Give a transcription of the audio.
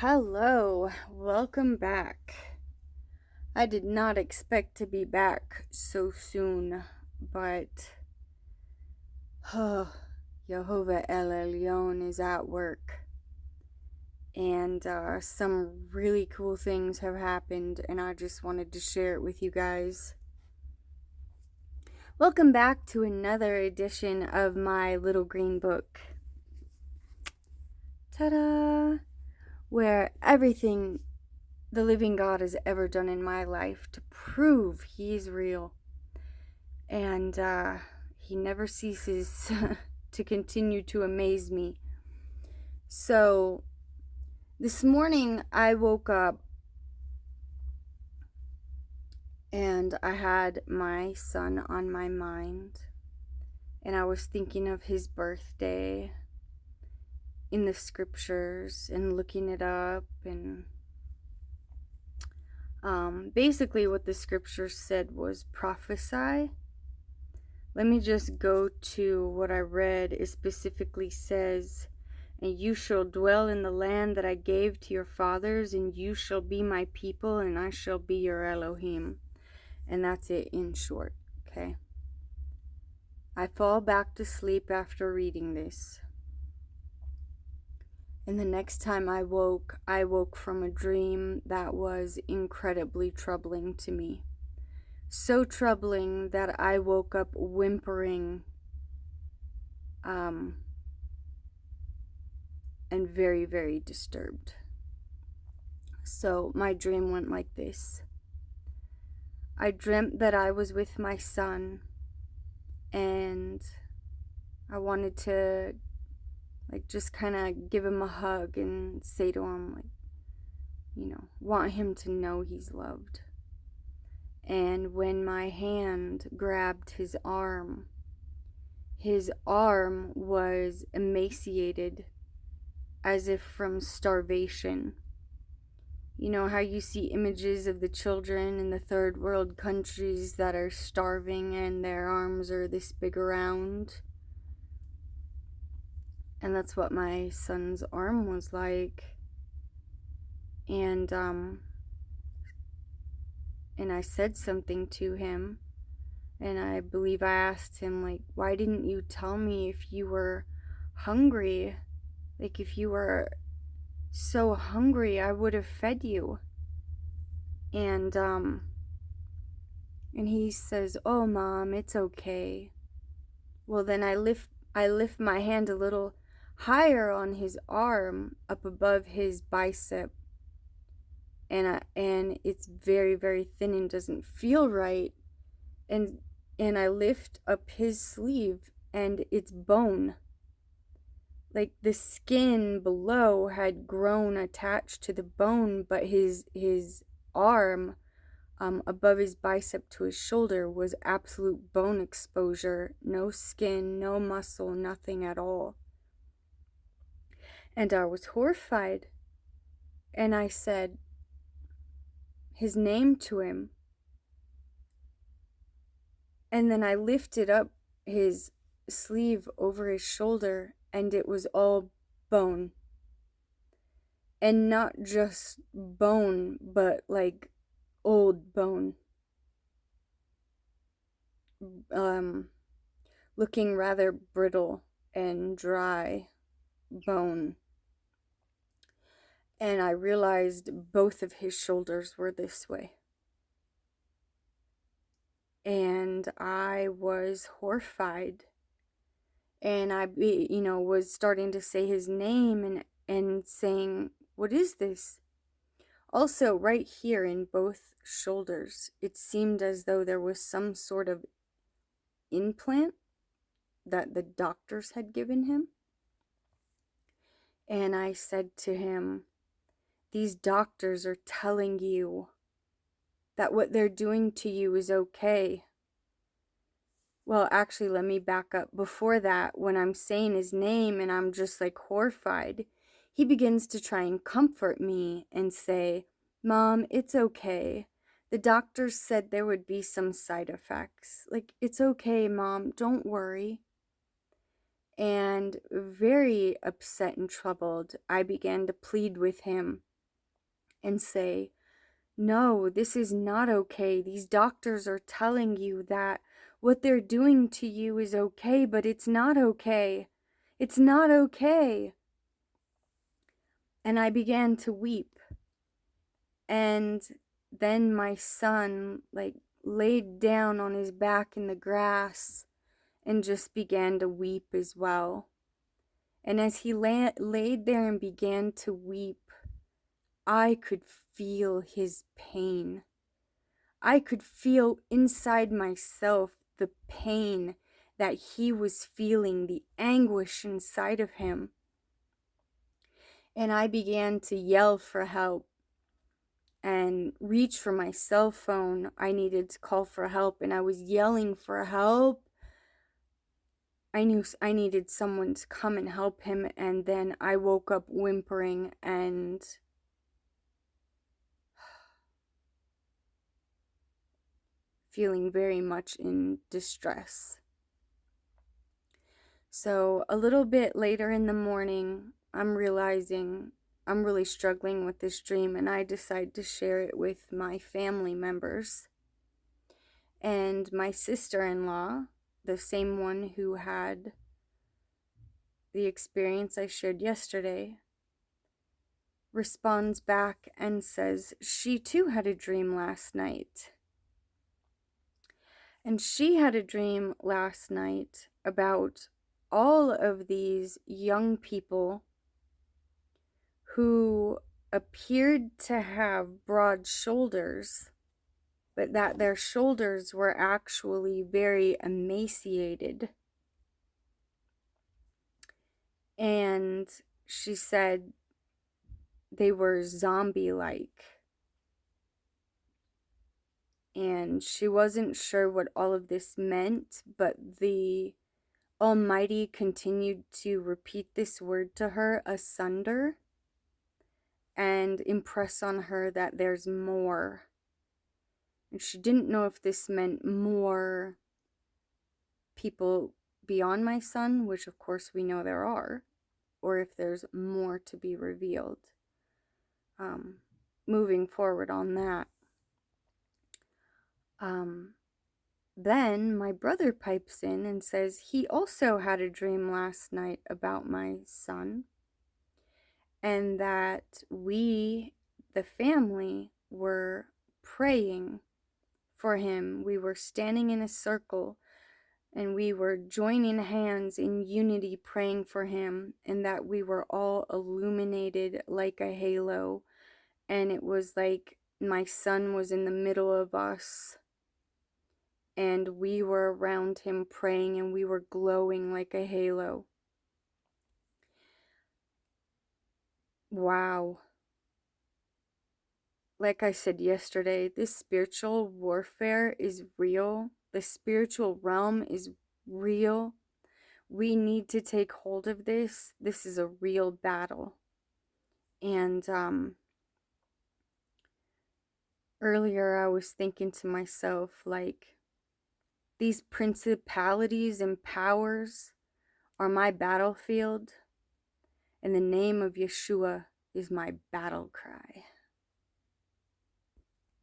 Hello, welcome back. I did not expect to be back so soon, but Jehovah El Elyon is at work, and some really cool things have happened, and I just wanted to share it with you guys. Welcome back to another edition of my little green book. Ta-da! Where everything the living God has ever done in my life to prove He's real. And He never ceases to continue to amaze me. So this morning I woke up and I had my son on my mind. And I was thinking of his birthday in the scriptures and looking it up, and basically what the scriptures said was prophesy. Let me just go to what I read. It specifically says, "And you shall dwell in the land that I gave to your fathers, and you shall be my people, and I shall be your Elohim." And that's it in short, okay? I fall back to sleep after reading this. And the next time I woke from a dream that was incredibly troubling to me. So troubling that I woke up whimpering and very, very disturbed. So my dream went like this. I dreamt that I was with my son, and I wanted to just kind of give him a hug and say to him, want him to know he's loved. And when my hand grabbed his arm was emaciated, as if from starvation. You know how you see images of the children in the third world countries that are starving and their arms are this big around? And that's what my son's arm was like. And I said something to him, and I believe I asked him, why didn't you tell me if you were hungry? If you were so hungry, I would have fed you. And he says, "Oh, Mom, it's okay." Well, then I lift my hand a little higher on his arm, up above his bicep, and it's very, very thin and doesn't feel right. And I lift up his sleeve, and it's bone. The skin below had grown attached to the bone, but his arm above his bicep to his shoulder was absolute bone exposure. No skin, no muscle, nothing at all. And I was horrified. And I said his name to him. And then I lifted up his sleeve over his shoulder, and it was all bone. And not just bone, but old bone. Looking rather brittle and dry bone. And I realized both of his shoulders were this way. And I was horrified. And I, was starting to say his name and saying, "What is this?" Also, right here in both shoulders, it seemed as though there was some sort of implant that the doctors had given him. And I said to him, "These doctors are telling you that what they're doing to you is okay." Well, actually, let me back up. Before that, when I'm saying his name and I'm just horrified, he begins to try and comfort me and say, "Mom, it's okay. The doctors said there would be some side effects. It's okay, Mom, don't worry." And very upset and troubled, I began to plead with him and say, no, this is not okay. These doctors are telling you that what they're doing to you is okay, but it's not okay. It's not okay. And I began to weep. And then my son, laid down on his back in the grass and just began to weep as well. And as he laid there and began to weep, I could feel his pain. I could feel inside myself the pain that he was feeling, the anguish inside of him. And I began to yell for help and reach for my cell phone. I needed to call for help, and I was yelling for help. I knew I needed someone to come and help him, and then I woke up whimpering and feeling very much in distress. So a little bit later in the morning, I'm realizing I'm really struggling with this dream, and I decide to share it with my family members. And my sister-in-law, the same one who had the experience I shared yesterday, responds back and says she too had a dream last night. And she had a dream last night about all of these young people who appeared to have broad shoulders, but that their shoulders were actually very emaciated. And she said they were zombie-like. And she wasn't sure what all of this meant, but the Almighty continued to repeat this word to her, asunder, and impress on her that there's more. And she didn't know if this meant more people beyond my son, which of course we know there are, or if there's more to be revealed. Moving forward on that. Then my brother pipes in and says he also had a dream last night about my son, and that we, the family, were praying for him. We were standing in a circle and we were joining hands in unity praying for him, and that we were all illuminated like a halo, and it was like my son was in the middle of us and we were around him praying, and we were glowing like a halo. Wow. Like I said yesterday, this spiritual warfare is real. The spiritual realm is real. We need to take hold of this. This is a real battle. And earlier I was thinking to myself, these principalities and powers are my battlefield, and the name of Yeshua is my battle cry.